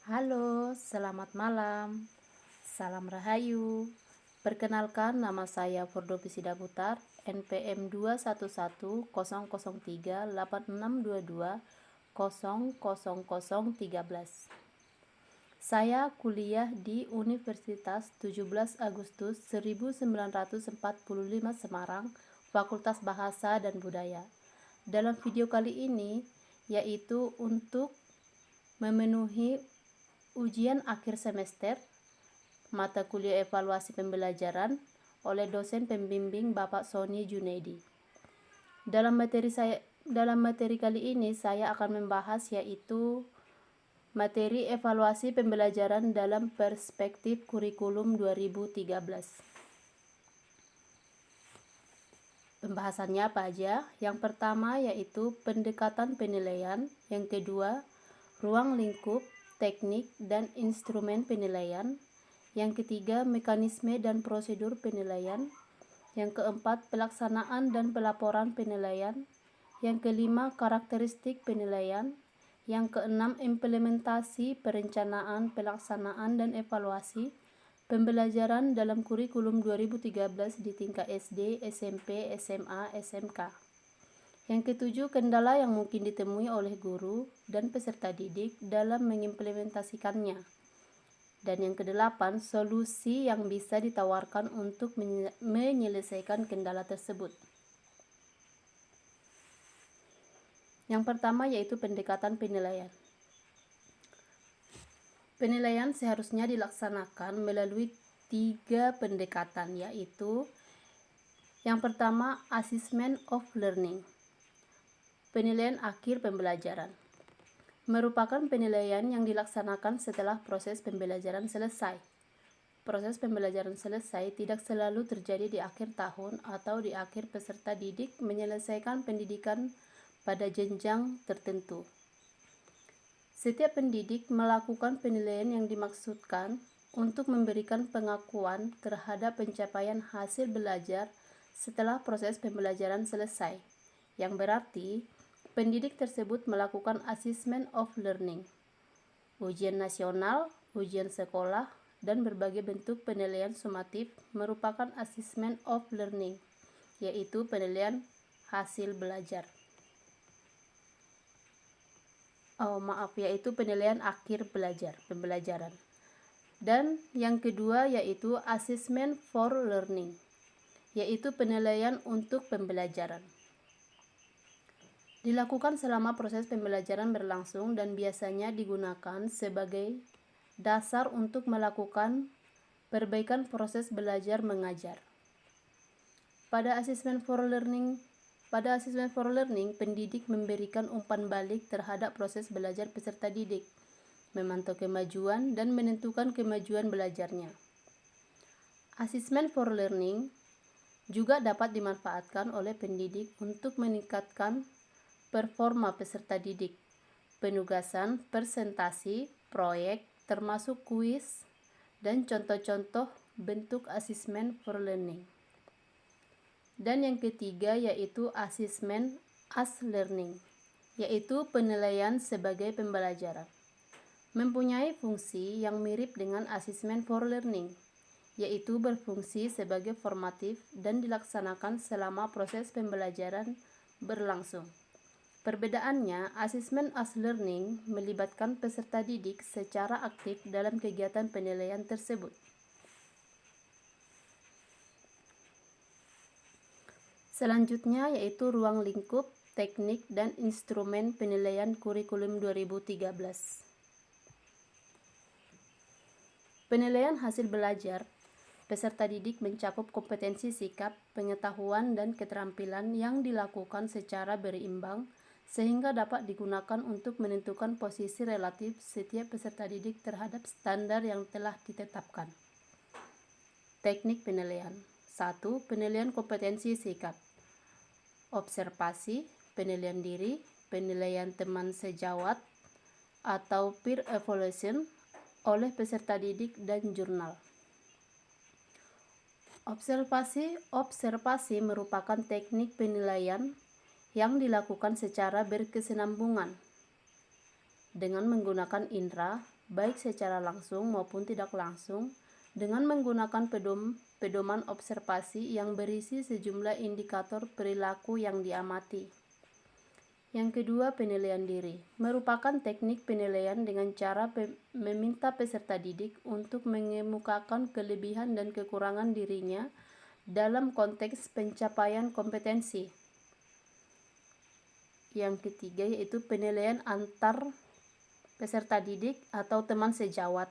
Halo, selamat malam. Salam Rahayu. Perkenalkan, nama saya Fordo Pisida Putar, NPM 211-8622-8622-00013. Saya kuliah di Universitas 17 Agustus 1945 Semarang, Fakultas Bahasa dan Budaya. Dalam video kali ini, yaitu untuk memenuhi ujian akhir semester mata kuliah evaluasi pembelajaran oleh dosen pembimbing Bapak Sony Junaidi. Dalam materi kali ini saya akan membahas yaitu materi evaluasi pembelajaran dalam perspektif kurikulum 2013. Pembahasannya apa aja? Yang pertama yaitu pendekatan penilaian, yang kedua ruang lingkup, teknik dan instrumen penilaian, yang ketiga mekanisme dan prosedur penilaian, yang keempat pelaksanaan dan pelaporan penilaian, yang kelima karakteristik penilaian, yang keenam implementasi perencanaan, pelaksanaan dan evaluasi pembelajaran dalam kurikulum 2013 di tingkat SD, SMP, SMA, SMK. Yang ketujuh, kendala yang mungkin ditemui oleh guru dan peserta didik dalam mengimplementasikannya. Dan yang kedelapan, solusi yang bisa ditawarkan untuk menyelesaikan kendala tersebut. Yang pertama yaitu pendekatan penilaian. Penilaian seharusnya dilaksanakan melalui 3 pendekatan, yaitu yang pertama, assessment of learning. Penilaian akhir pembelajaran merupakan penilaian yang dilaksanakan setelah proses pembelajaran selesai. Proses pembelajaran selesai tidak selalu terjadi di akhir tahun atau di akhir peserta didik menyelesaikan pendidikan pada jenjang tertentu. Setiap pendidik melakukan penilaian yang dimaksudkan untuk memberikan pengakuan terhadap pencapaian hasil belajar setelah proses pembelajaran selesai, yang berarti pendidik tersebut melakukan assessment of learning, ujian nasional, ujian sekolah, dan berbagai bentuk penilaian sumatif merupakan assessment of learning, yaitu penilaian hasil belajar. Yaitu penilaian akhir pembelajaran. Dan yang kedua yaitu assessment for learning, yaitu penilaian untuk pembelajaran. Dilakukan selama proses pembelajaran berlangsung dan biasanya digunakan sebagai dasar untuk melakukan perbaikan proses belajar mengajar. Pada assessment for learning, pendidik memberikan umpan balik terhadap proses belajar peserta didik, memantau kemajuan dan menentukan kemajuan belajarnya. Assessment for learning juga dapat dimanfaatkan oleh pendidik untuk meningkatkan performa peserta didik, penugasan, presentasi, proyek, termasuk kuis, dan contoh-contoh bentuk assessment for learning. Dan yang ketiga yaitu assessment as learning, yaitu penilaian sebagai pembelajaran. Mempunyai fungsi yang mirip dengan assessment for learning, yaitu berfungsi sebagai formatif dan dilaksanakan selama proses pembelajaran berlangsung. Perbedaannya, assessment as learning melibatkan peserta didik secara aktif dalam kegiatan penilaian tersebut. Selanjutnya yaitu ruang lingkup, teknik, dan instrumen penilaian kurikulum 2013. Penilaian hasil belajar peserta didik mencakup kompetensi sikap, pengetahuan, dan keterampilan yang dilakukan secara berimbang sehingga dapat digunakan untuk menentukan posisi relatif setiap peserta didik terhadap standar yang telah ditetapkan. Teknik penilaian. 1. Penilaian kompetensi sikap. Observasi, penilaian diri, penilaian teman sejawat atau peer evaluation oleh peserta didik dan jurnal. Observasi merupakan teknik penilaian yang dilakukan secara berkesinambungan dengan menggunakan indera, baik secara langsung maupun tidak langsung, dengan menggunakan pedoman observasi yang berisi sejumlah indikator perilaku yang diamati. Yang kedua, penilaian diri merupakan teknik penilaian dengan cara meminta peserta didik untuk mengemukakan kelebihan dan kekurangan dirinya dalam konteks pencapaian kompetensi. Yang ketiga yaitu penilaian antar peserta didik atau teman sejawat.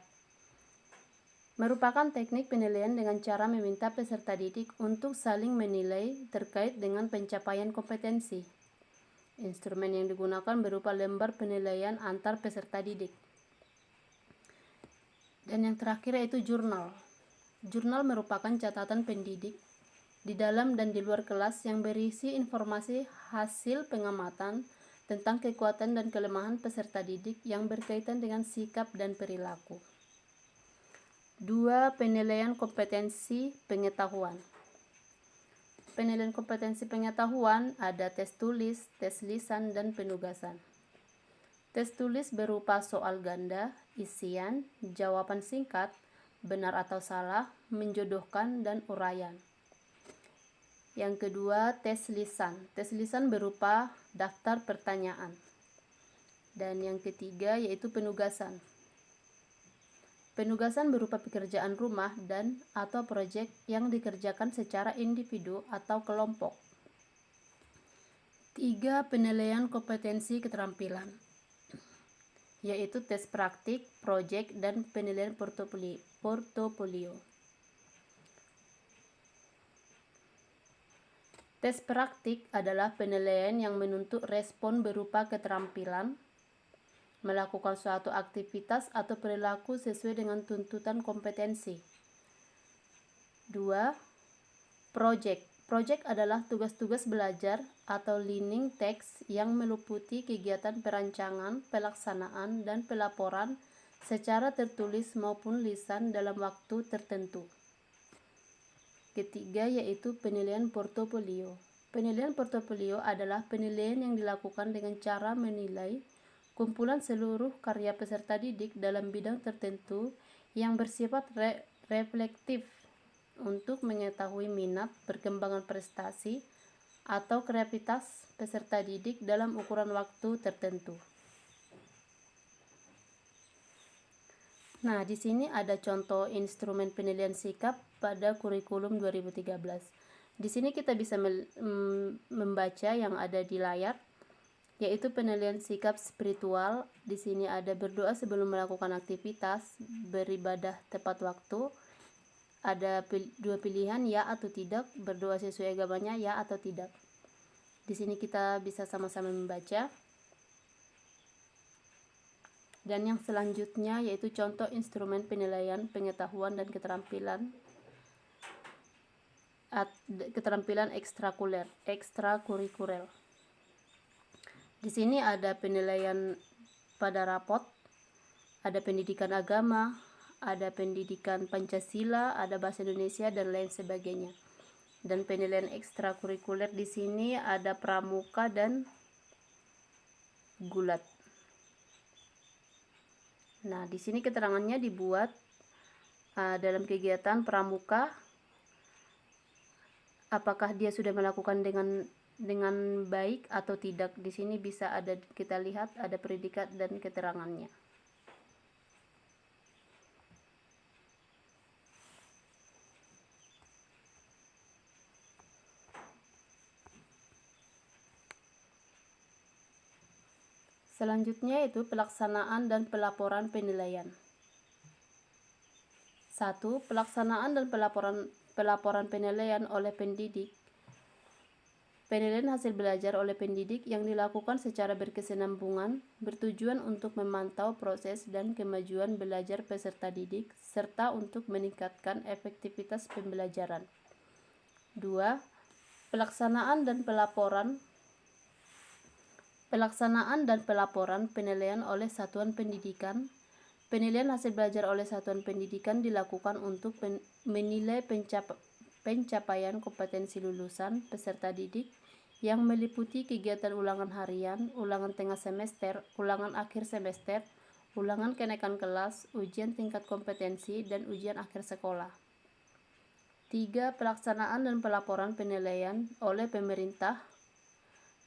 Merupakan teknik penilaian dengan cara meminta peserta didik untuk saling menilai terkait dengan pencapaian kompetensi. Instrumen yang digunakan berupa lembar penilaian antar peserta didik. Dan yang terakhir yaitu jurnal. Jurnal merupakan catatan pendidik di dalam dan di luar kelas yang berisi informasi hasil pengamatan tentang kekuatan dan kelemahan peserta didik yang berkaitan dengan sikap dan perilaku. 2. Penilaian kompetensi pengetahuan. Penilaian kompetensi pengetahuan ada tes tulis, tes lisan, dan penugasan. Tes tulis berupa soal ganda, isian, jawaban singkat, benar atau salah, menjodohkan, dan uraian. Yang kedua, tes lisan. Tes lisan berupa daftar pertanyaan. Dan yang ketiga yaitu penugasan. Penugasan berupa pekerjaan rumah dan atau proyek yang dikerjakan secara individu atau kelompok. 3. Penilaian kompetensi keterampilan, yaitu tes praktik, proyek, dan penilaian portofolio. Tes praktik adalah penilaian yang menuntut respon berupa keterampilan, melakukan suatu aktivitas atau perilaku sesuai dengan tuntutan kompetensi. 2. Project. Project adalah tugas-tugas belajar atau learning text yang meliputi kegiatan perancangan, pelaksanaan, dan pelaporan secara tertulis maupun lisan dalam waktu tertentu. Ketiga yaitu penilaian portofolio. Penilaian portofolio adalah penilaian yang dilakukan dengan cara menilai kumpulan seluruh karya peserta didik dalam bidang tertentu yang bersifat reflektif untuk mengetahui minat, perkembangan prestasi, atau kreativitas peserta didik dalam ukuran waktu tertentu. Nah, di sini ada contoh instrumen penilaian sikap pada kurikulum 2013. Di sini kita bisa membaca yang ada di layar, yaitu penilaian sikap spiritual. Di sini ada berdoa sebelum melakukan aktivitas, beribadah tepat waktu. Ada dua pilihan, ya atau tidak, berdoa sesuai agamanya, ya atau tidak. Di sini kita bisa sama-sama membaca. Dan yang selanjutnya yaitu contoh instrumen penilaian pengetahuan dan keterampilan ekstrakurikuler. Di sini ada penilaian pada rapot, ada pendidikan agama, ada pendidikan Pancasila, ada bahasa Indonesia, dan lain sebagainya. Dan penilaian ekstrakurikuler di sini ada pramuka dan gulat. Nah, di sini keterangannya dibuat dalam kegiatan pramuka, apakah dia sudah melakukan dengan baik atau tidak. Di sini bisa ada kita lihat ada predikat dan keterangannya. Selanjutnya itu pelaksanaan dan pelaporan penilaian. 1. Pelaksanaan dan pelaporan penilaian oleh pendidik. Penilaian hasil belajar oleh pendidik yang dilakukan secara berkesinambungan bertujuan untuk memantau proses dan kemajuan belajar peserta didik serta untuk meningkatkan efektivitas pembelajaran. 2. Pelaksanaan dan pelaporan penilaian oleh satuan pendidikan. Penilaian hasil belajar oleh satuan pendidikan dilakukan untuk menilai pencapaian kompetensi lulusan peserta didik yang meliputi kegiatan ulangan harian, ulangan tengah semester, ulangan akhir semester, ulangan kenaikan kelas, ujian tingkat kompetensi, dan ujian akhir sekolah. 3. Pelaksanaan dan pelaporan penilaian oleh pemerintah.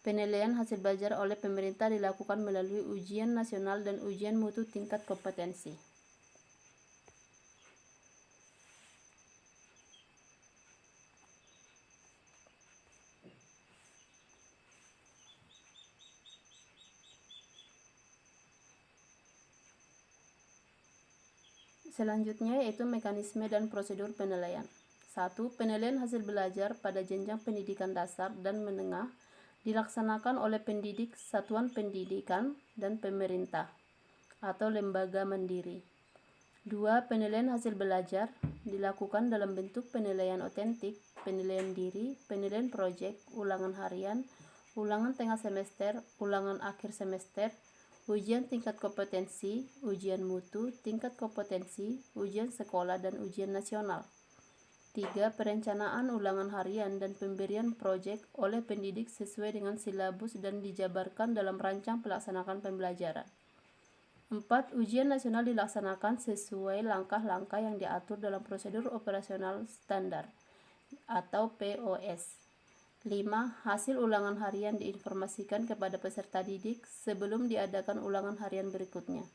Penilaian hasil belajar oleh pemerintah dilakukan melalui ujian nasional dan ujian mutu tingkat kompetensi. Selanjutnya yaitu mekanisme dan prosedur penilaian. 1. Penilaian hasil belajar pada jenjang pendidikan dasar dan menengah dilaksanakan oleh pendidik, satuan pendidikan, dan pemerintah atau lembaga mandiri. 2. Penilaian hasil belajar dilakukan dalam bentuk penilaian otentik, penilaian diri, penilaian proyek, ulangan harian, ulangan tengah semester, ulangan akhir semester, ujian tingkat kompetensi, ujian mutu, tingkat kompetensi, ujian sekolah, dan ujian nasional. 3. Perencanaan ulangan harian dan pemberian proyek oleh pendidik sesuai dengan silabus dan dijabarkan dalam rancang pelaksanaan pembelajaran. 4. Ujian nasional dilaksanakan sesuai langkah-langkah yang diatur dalam prosedur operasional standar atau POS. 5. Hasil ulangan harian diinformasikan kepada peserta didik sebelum diadakan ulangan harian berikutnya.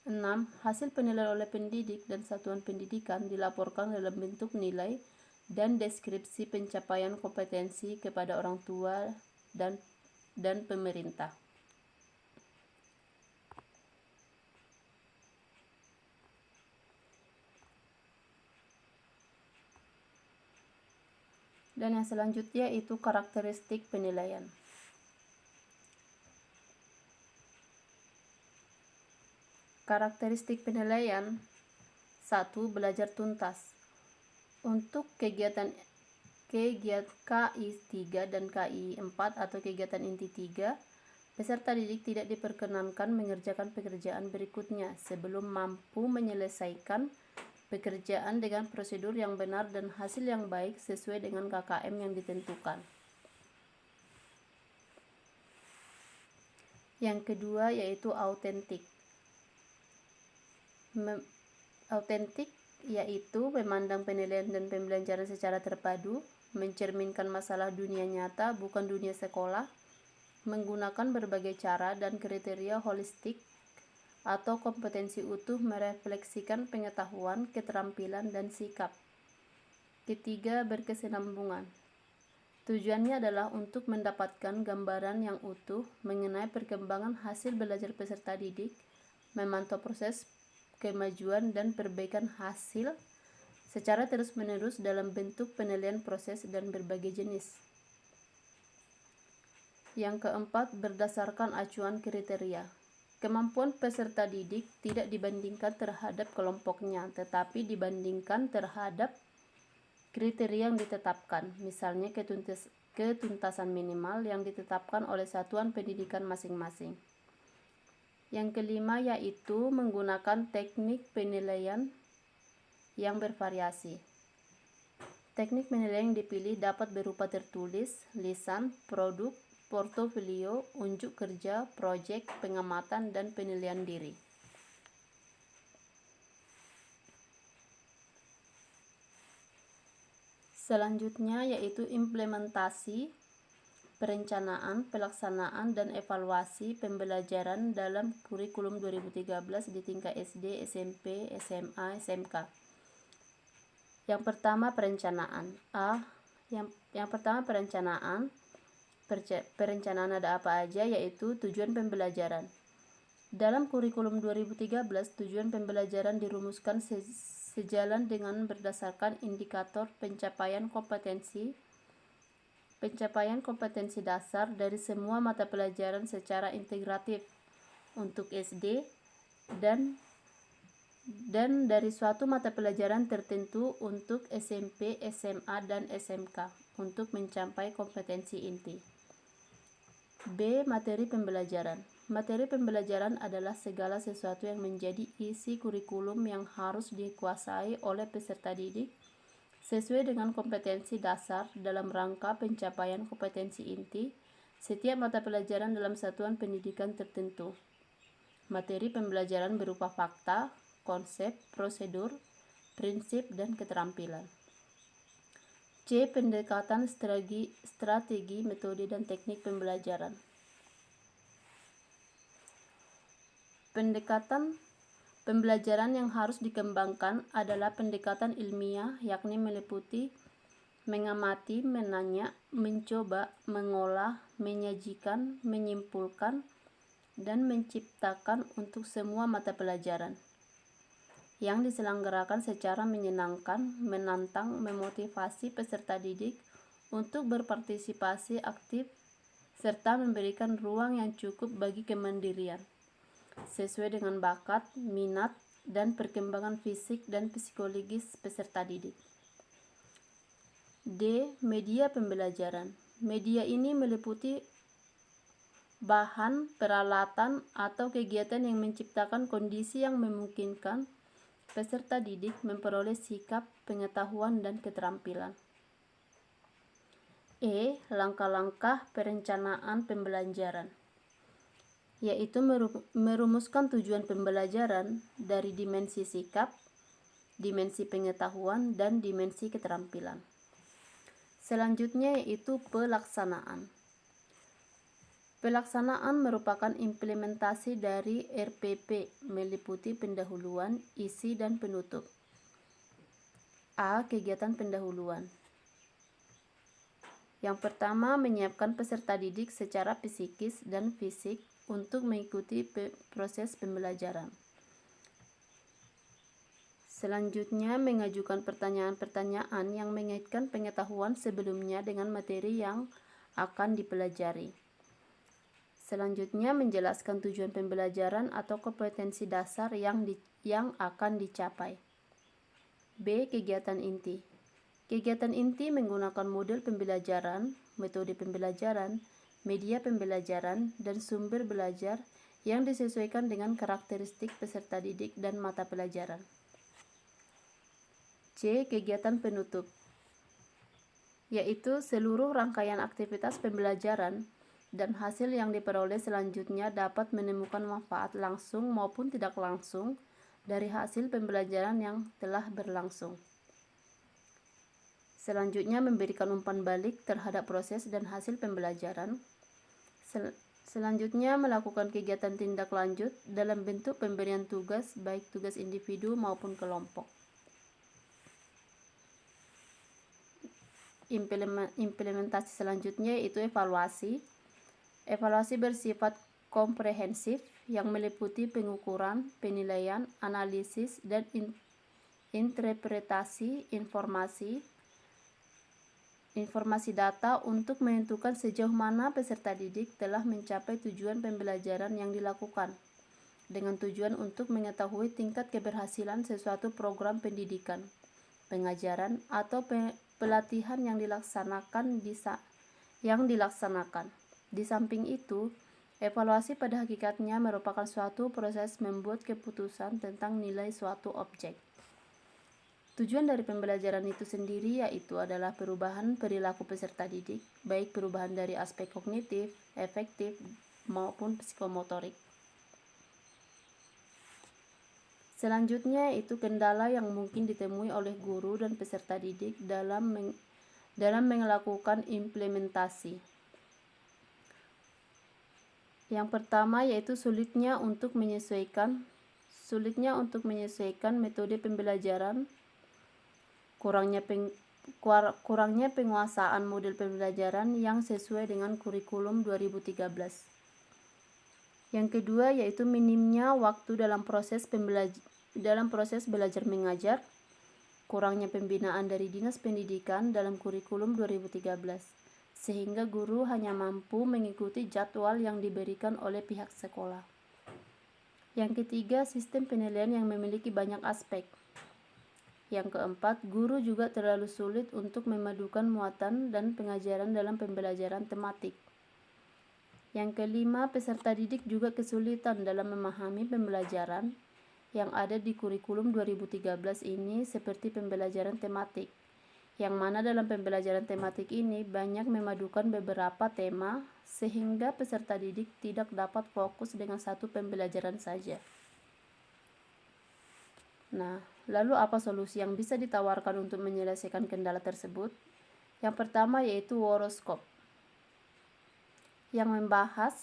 6. Hasil penilaian oleh pendidik dan satuan pendidikan dilaporkan dalam bentuk nilai dan deskripsi pencapaian kompetensi kepada orang tua dan pemerintah. Dan yang selanjutnya itu karakteristik penilaian. Karakteristik penilaian. 1. Belajar tuntas. Untuk kegiatan KI 3 dan KI 4 atau kegiatan inti 3, peserta didik tidak diperkenankan mengerjakan pekerjaan berikutnya sebelum mampu menyelesaikan pekerjaan dengan prosedur yang benar dan hasil yang baik sesuai dengan KKM yang ditentukan. Yang kedua yaitu autentik. Autentik yaitu memandang penilaian dan pembelajaran secara terpadu, mencerminkan masalah dunia nyata bukan dunia sekolah, menggunakan berbagai cara dan kriteria holistik atau kompetensi utuh merefleksikan pengetahuan, keterampilan, dan sikap. Ketiga, berkesinambungan. Tujuannya adalah untuk mendapatkan gambaran yang utuh mengenai perkembangan hasil belajar peserta didik, memantau proses kemajuan dan perbaikan hasil secara terus-menerus dalam bentuk penilaian proses dan berbagai jenis. Yang keempat, berdasarkan acuan kriteria. Kemampuan peserta didik tidak dibandingkan terhadap kelompoknya, tetapi dibandingkan terhadap kriteria yang ditetapkan, misalnya ketuntasan minimal yang ditetapkan oleh satuan pendidikan masing-masing. Yang kelima yaitu menggunakan teknik penilaian yang bervariasi. Teknik penilaian yang dipilih dapat berupa tertulis, lisan, produk, portofolio, unjuk kerja, proyek, pengamatan, dan penilaian diri. Selanjutnya yaitu implementasi, perencanaan, pelaksanaan, dan evaluasi pembelajaran dalam kurikulum 2013 di tingkat SD, SMP, SMA, SMK. Yang pertama perencanaan. Yang pertama perencanaan. Perencanaan ada apa aja, yaitu tujuan pembelajaran. Dalam kurikulum 2013, tujuan pembelajaran dirumuskan sejalan dengan berdasarkan indikator pencapaian kompetensi dasar dari semua mata pelajaran secara integratif untuk SD dan dari suatu mata pelajaran tertentu untuk SMP, SMA, dan SMK untuk mencapai kompetensi inti. B. Materi pembelajaran. Materi pembelajaran adalah segala sesuatu yang menjadi isi kurikulum yang harus dikuasai oleh peserta didik sesuai dengan kompetensi dasar dalam rangka pencapaian kompetensi inti setiap mata pelajaran dalam satuan pendidikan tertentu. materi pembelajaran berupa fakta, konsep, prosedur, prinsip, dan keterampilan. C. Pendekatan strategi, metode, dan teknik pembelajaran. Pendekatan pembelajaran yang harus dikembangkan adalah pendekatan ilmiah, yakni meliputi mengamati, menanya, mencoba, mengolah, menyajikan, menyimpulkan, dan menciptakan untuk semua mata pelajaran yang diselenggarakan secara menyenangkan, menantang, memotivasi peserta didik untuk berpartisipasi aktif serta memberikan ruang yang cukup bagi kemandirian sesuai dengan bakat, minat, dan perkembangan fisik dan psikologis peserta didik. D. Media pembelajaran. Media ini meliputi bahan, peralatan, atau kegiatan yang menciptakan kondisi yang memungkinkan peserta didik memperoleh sikap, pengetahuan, dan keterampilan. E. Langkah-langkah perencanaan pembelajaran, yaitu merumuskan tujuan pembelajaran dari dimensi sikap, dimensi pengetahuan, dan dimensi keterampilan. Selanjutnya yaitu pelaksanaan. Pelaksanaan merupakan implementasi dari RPP, meliputi pendahuluan, isi, dan penutup. A. Kegiatan pendahuluan. Yang pertama, menyiapkan peserta didik secara psikis dan fisik untuk mengikuti proses pembelajaran. Selanjutnya, mengajukan pertanyaan-pertanyaan yang mengaitkan pengetahuan sebelumnya dengan materi yang akan dipelajari. Selanjutnya, menjelaskan tujuan pembelajaran atau kompetensi dasar yang akan dicapai. B. Kegiatan inti. Kegiatan inti menggunakan model pembelajaran, metode pembelajaran, media pembelajaran, dan sumber belajar yang disesuaikan dengan karakteristik peserta didik dan mata pelajaran. C. Kegiatan penutup, yaitu seluruh rangkaian aktivitas pembelajaran dan hasil yang diperoleh selanjutnya dapat menemukan manfaat langsung maupun tidak langsung dari hasil pembelajaran yang telah berlangsung. Selanjutnya, memberikan umpan balik terhadap proses dan hasil pembelajaran. Selanjutnya, melakukan kegiatan tindak lanjut dalam bentuk pemberian tugas, baik tugas individu maupun kelompok. Implementasi selanjutnya yaitu evaluasi. Evaluasi bersifat komprehensif yang meliputi pengukuran, penilaian, analisis, dan interpretasi informasi data untuk menentukan sejauh mana peserta didik telah mencapai tujuan pembelajaran yang dilakukan, dengan tujuan untuk mengetahui tingkat keberhasilan sesuatu program pendidikan, pengajaran, atau pelatihan yang dilaksanakan. Di samping itu, evaluasi pada hakikatnya merupakan suatu proses membuat keputusan tentang nilai suatu objek. Tujuan dari pembelajaran itu sendiri yaitu adalah perubahan perilaku peserta didik, baik perubahan dari aspek kognitif, efektif, maupun psikomotorik. Selanjutnya itu kendala yang mungkin ditemui oleh guru dan peserta didik dalam melakukan implementasi. Yang pertama yaitu sulitnya untuk menyesuaikan metode pembelajaran, kurangnya penguasaan model pembelajaran yang sesuai dengan kurikulum 2013. Yang kedua yaitu minimnya waktu dalam proses belajar mengajar, kurangnya pembinaan dari Dinas Pendidikan dalam kurikulum 2013, sehingga guru hanya mampu mengikuti jadwal yang diberikan oleh pihak sekolah. Yang ketiga, sistem penilaian yang memiliki banyak aspek. Yang keempat, guru juga terlalu sulit untuk memadukan muatan dan pengajaran dalam pembelajaran tematik. Yang kelima, peserta didik juga kesulitan dalam memahami pembelajaran yang ada di kurikulum 2013 ini seperti pembelajaran tematik, yang mana dalam pembelajaran tematik ini banyak memadukan beberapa tema sehingga peserta didik tidak dapat fokus dengan satu pembelajaran saja. Nah, lalu apa solusi yang bisa ditawarkan untuk menyelesaikan kendala tersebut? Yang pertama yaitu Woroscope yang membahas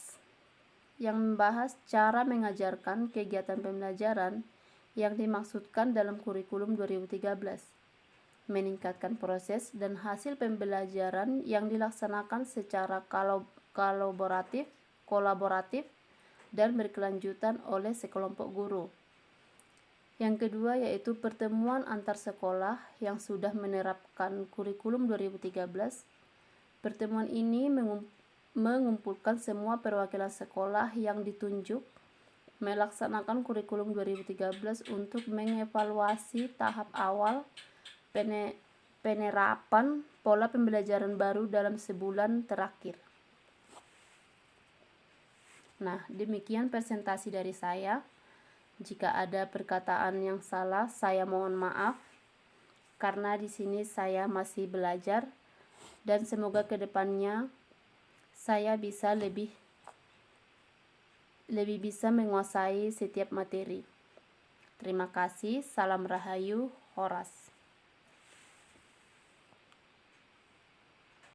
cara mengajarkan kegiatan pembelajaran yang dimaksudkan dalam kurikulum 2013, meningkatkan proses dan hasil pembelajaran yang dilaksanakan secara kolaboratif dan berkelanjutan oleh sekelompok guru. Yang kedua yaitu pertemuan antar sekolah yang sudah menerapkan kurikulum 2013. Pertemuan ini mengumpulkan semua perwakilan sekolah yang ditunjuk melaksanakan kurikulum 2013 untuk mengevaluasi tahap awal penerapan pola pembelajaran baru dalam sebulan terakhir. Nah, demikian presentasi dari saya. Jika ada perkataan yang salah, saya mohon maaf karena di sini saya masih belajar dan semoga kedepannya saya bisa lebih bisa menguasai setiap materi. Terima kasih. Salam Rahayu, Horas.